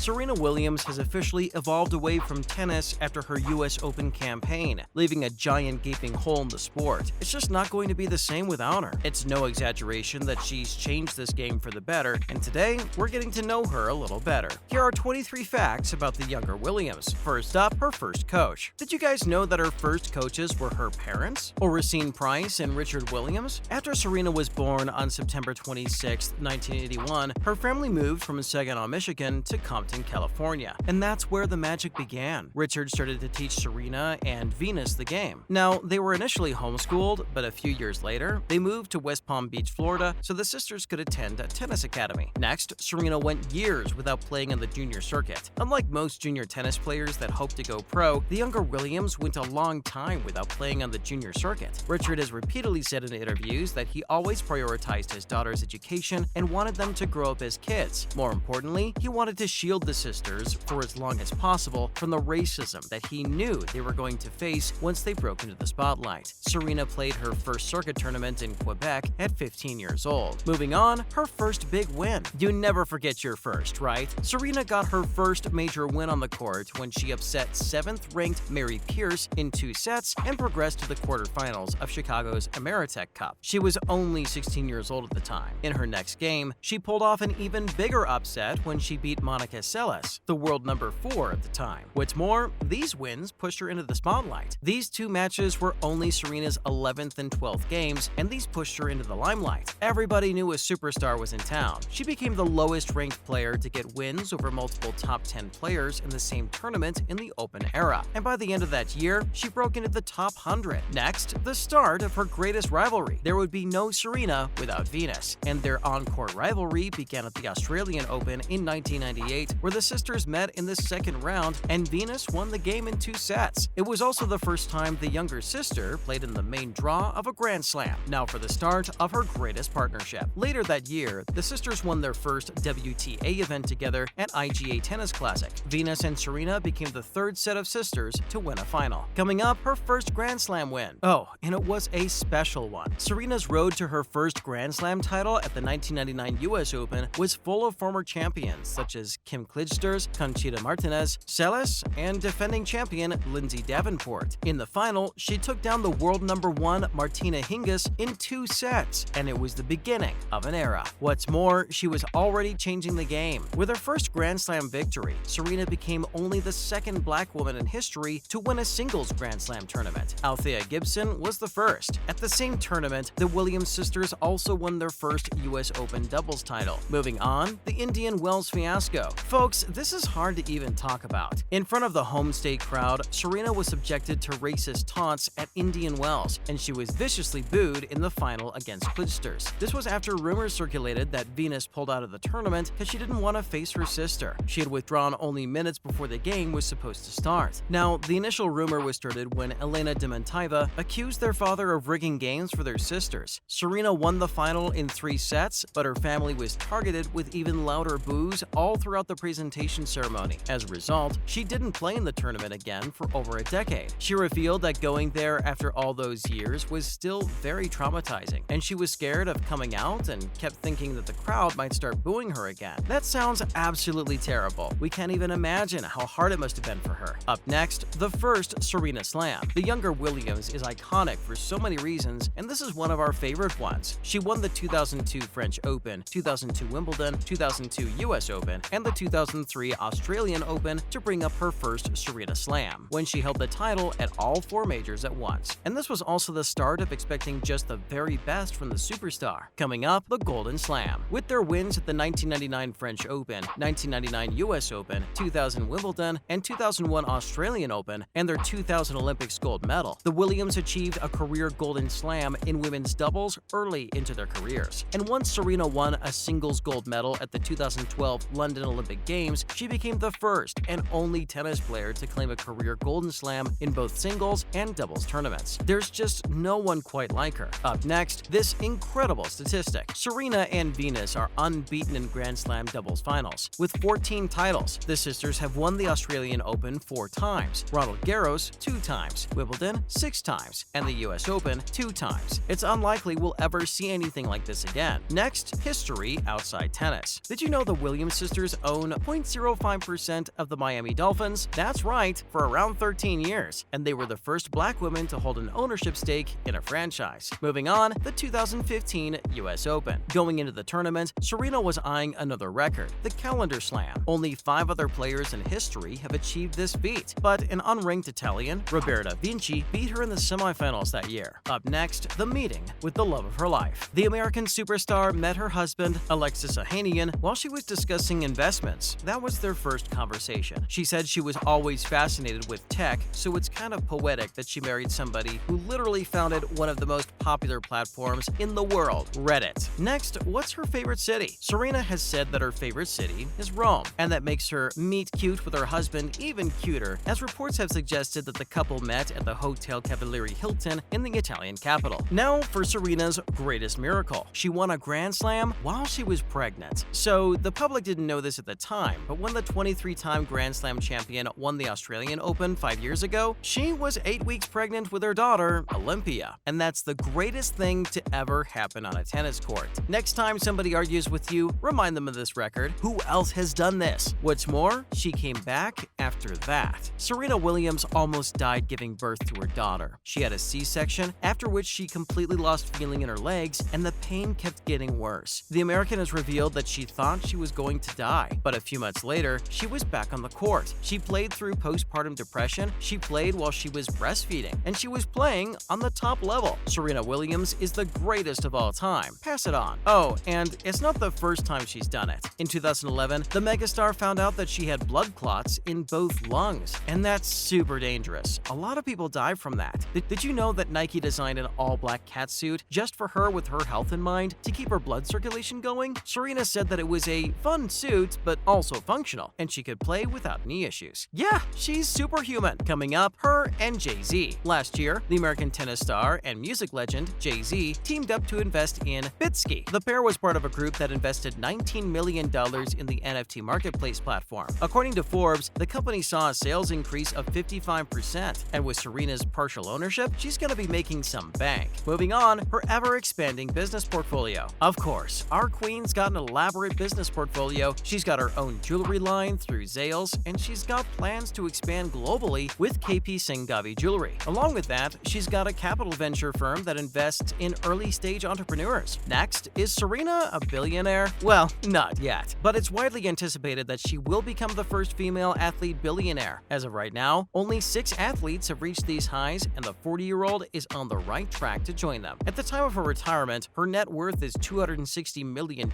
Serena Williams has officially evolved away from tennis after her US Open campaign, leaving a giant gaping hole in the sport. It's just not going to be the same without her. It's no exaggeration that she's changed this game for the better, and today we're getting to know her a little better. Here are 23 facts about the younger Williams. First up, her first coach. Did you guys know that her first coaches were her parents? Or Racine Price and Richard Williams? After Serena was born on September 26, 1981, her family moved from Saginaw, Michigan to Compton, California, and that's where the magic began. Richard started to teach Serena and Venus the game. Now, they were initially homeschooled, but a few years later, they moved to West Palm Beach, Florida, so the sisters could attend a tennis academy. Next, Serena went years without playing on the junior circuit. Unlike most junior tennis players that hope to go pro, the younger Williams went a long time without playing on the junior circuit. Richard has repeatedly said in interviews that he always prioritized his daughter's education and wanted them to grow up as kids. More importantly, he wanted to shield the sisters for as long as possible from the racism that he knew they were going to face once they broke into the spotlight. Serena played her first circuit tournament in Quebec at 15 years old. Moving on, her first big win. You never forget your first, right? Serena got her first major win on the court when she upset 7th-ranked Mary Pierce in 2 sets and progressed to the quarterfinals of Chicago's Ameritech Cup. She was only 16 years old at the time. In her next game, she pulled off an even bigger upset when she beat Monica Seles, the world number 4 at the time. What's more, these wins pushed her into the spotlight. These 2 matches were only Serena's 11th and 12th games, and these pushed her into the limelight. Everybody knew a superstar was in town. She became the lowest-ranked player to get wins over multiple top 10 players in the same tournament in the Open era, and by the end of that year, she broke into the top 100. Next, the start of her greatest rivalry. There would be no Serena without Venus, and their on-court rivalry began at the Australian Open in 1998, where the sisters met in the second round, and Venus won the game in 2 sets. It was also the first time the younger sister played in the main draw of a Grand Slam. Now for the start of her greatest partnership. Later that year, the sisters won their first WTA event together at IGA Tennis Classic. Venus and Serena became the 3rd set of sisters to win a final. Coming up, her first Grand Slam win. Oh, and it was a special one. Serena's road to her first Grand Slam title at the 1999 US Open was full of former champions such as Kim Clijsters, Conchita Martinez, Seles, and defending champion Lindsay Davenport. In the final, she took down the world number 1 Martina Hingis in 2 sets, and it was the beginning of an era. What's more, she was already changing the game. With her first Grand Slam victory, Serena became only the 2nd black woman in history to win a singles Grand Slam tournament. Althea Gibson was the first. At the same tournament, the Williams sisters also won their first US Open doubles title. Moving on, the Indian Wells fiasco. Folks, this is hard to even talk about. In front of the home state crowd, Serena was subjected to racist taunts at Indian Wells, and she was viciously booed in the final against Clijsters. This was after rumors circulated that Venus pulled out of the tournament because she didn't want to face her sister. She had withdrawn only minutes before the game was supposed to start. Now, the initial rumor was started when Elena Dementieva accused their father of rigging games for their sisters. Serena won the final in 3 sets, but her family was targeted with even louder boos all throughout the presentation ceremony. As a result, she didn't play in the tournament again for over a decade. She revealed that going there after all those years was still very traumatizing, and she was scared of coming out and kept thinking that the crowd might start booing her again. That sounds absolutely terrible. We can't even imagine how hard it must have been for her. Up next, the first Serena Slam. The younger Williams is iconic for so many reasons, and this is one of our favorite ones. She won the 2002 French Open, 2002 Wimbledon, 2002 US Open, and the 2003 Australian Open to bring up her first Serena Slam, when she held the title at all 4 majors at once. And this was also the start of expecting just the very best from the superstar. Coming up, the Golden Slam. With their wins at the 1999 French Open, 1999 US Open, 2000 Wimbledon, and 2001 Australian Open, and their 2000 Olympics gold medal, the Williams achieved a career Golden Slam in women's doubles early into their careers. And once Serena won a singles gold medal at the 2012 London Olympic Games, she became the first and only tennis player to claim a career Golden Slam in both singles and doubles tournaments. There's just no one quite like her. Up next, this incredible statistic. Serena and Venus are unbeaten in Grand Slam doubles finals. With 14 titles, the sisters have won the Australian Open 4 times, Roland Garros 2 times, Wimbledon 6 times, and the US Open 2 times. It's unlikely we'll ever see anything like this again. Next, history outside tennis. Did you know the Williams sisters own own 0.05% of the Miami Dolphins. That's right, for around 13 years, and they were the first black women to hold an ownership stake in a franchise. Moving on, the 2015 US Open. Going into the tournament, Serena was eyeing another record, the Calendar Slam. Only 5 other players in history have achieved this feat, but an unranked Italian, Roberta Vinci, beat her in the semifinals that year. Up next, the meeting with the love of her life. The American superstar met her husband, Alexis Ohanian, while she was discussing investments. That was their first conversation. She said she was always fascinated with tech, so it's kind of poetic that she married somebody who literally founded one of the most popular platforms in the world, Reddit. Next, what's her favorite city? Serena has said that her favorite city is Rome, and that makes her meet cute with her husband even cuter, as reports have suggested that the couple met at the Hotel Cavalieri Hilton in the Italian capital. Now for Serena's greatest miracle. She won a Grand Slam while she was pregnant. So the public didn't know this at the time, but when the 23-time Grand Slam champion won the Australian Open 5 years ago, she was 8 weeks pregnant with her daughter, Olympia. And that's the greatest thing to ever happen on a tennis court. Next time somebody argues with you, remind them of this record. Who else has done this? What's more, she came back after that. Serena Williams almost died giving birth to her daughter. She had a C-section, after which she completely lost feeling in her legs, and the pain kept getting worse. The American has revealed that she thought she was going to die, but a few months later, she was back on the court. She played through postpartum depression, she played while she was breastfeeding, and she was playing on the top level. Serena Williams is the greatest of all time. Pass it on. Oh, and it's not the first time she's done it. In 2011, the megastar found out that she had blood clots in both lungs, and that's super dangerous. A lot of people die from that. Did you know that Nike designed an all-black catsuit just for her with her health in mind to keep her blood circulation going? Serena said that it was a fun suit, but also functional, and she could play without any issues. Yeah, she's superhuman. Coming up, her and Jay-Z. Last year, the American tennis star and music legend Jay-Z teamed up to invest in Bitsky. The pair was part of a group that invested $19 million in the NFT marketplace platform. According to Forbes, the company saw a sales increase of 55%, and with Serena's partial ownership, she's going to be making some bank. Moving on, her ever-expanding business portfolio. Of course, our queen's got an elaborate business portfolio. She's got her own jewelry line through Zales, and she's got plans to expand globally with KP Singavi Jewelry. Along with that, she's got a capital venture firm that invests in early-stage entrepreneurs. Next, is Serena a billionaire? Well, not yet, but it's widely anticipated that she will become the first female athlete billionaire. As of right now, only 6 athletes have reached these highs, and the 40-year-old is on the right track to join them. At the time of her retirement, her net worth is $260 million,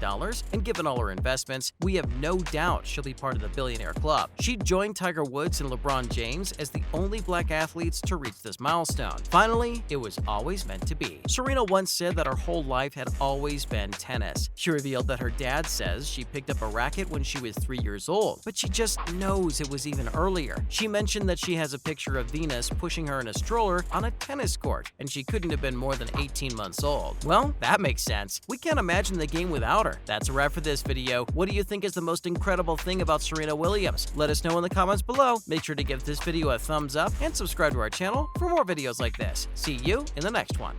and given all her investments, we have no doubt she'll be part of the billionaire club. She joined Tiger Woods and LeBron James as the only black athletes to reach this milestone. Finally, it was always meant to be. Serena once said that her whole life had always been tennis. She revealed that her dad says she picked up a racket when she was 3 years old, but she just knows it was even earlier. She mentioned that she has a picture of Venus pushing her in a stroller on a tennis court, and she couldn't have been more than 18 months old. Well, that makes sense. We can't imagine the game without her. That's a wrap for this video. What do you think is the most incredible thing about Serena Williams? Let us know in the comments below. Make sure to give this video a thumbs up and subscribe to our channel for more videos like this. See you in the next one.